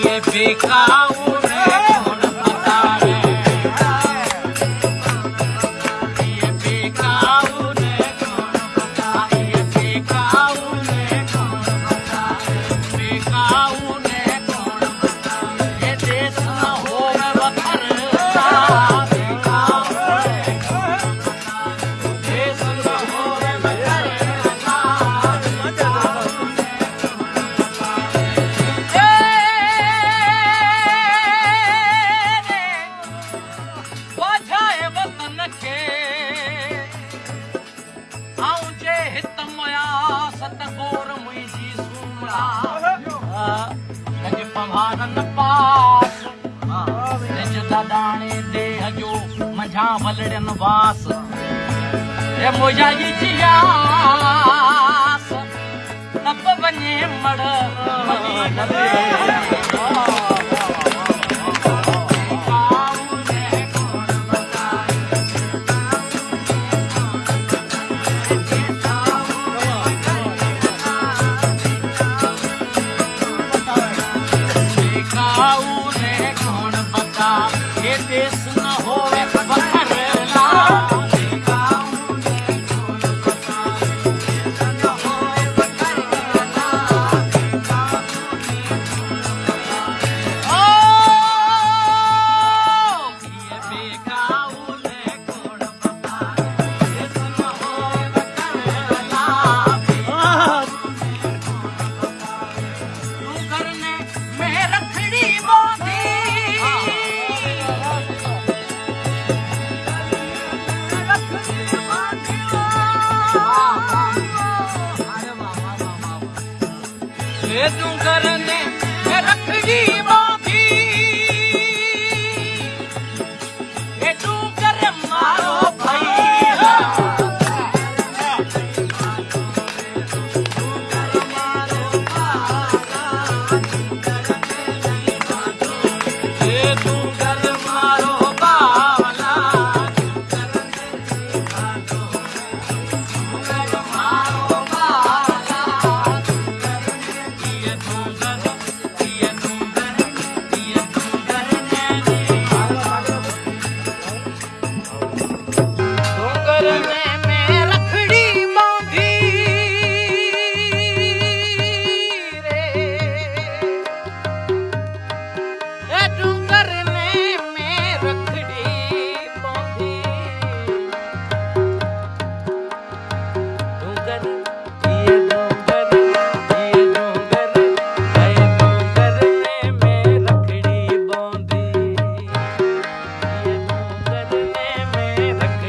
ये बेकाऊ ने कौन बतावे ये बेकाऊ ने कौन बतावे ये बेकाऊ ने कौन बतावे बेकाऊ ने कौन बतावे ये देश न होवे वखरला बेकाऊ ने कौन बतावे देश न होवे वखरला वाझाए वतन खे आऊं जे हित मोया सतगोर मुंहिंजी सूमड़ा अॼु पवारन पास निज दादाणे देह जो मंझां वलड़ियन वास ए मोजा जी जियास तब वञे मड़ बेकाऊ ने कौन बता ये देश न होवे वखरला बेकाऊ ने कौन बता देश न होवे वखरला बेकाऊ ने कौन बता देश न होवे वखरला तू करने में रखड़ी बांधी तू करने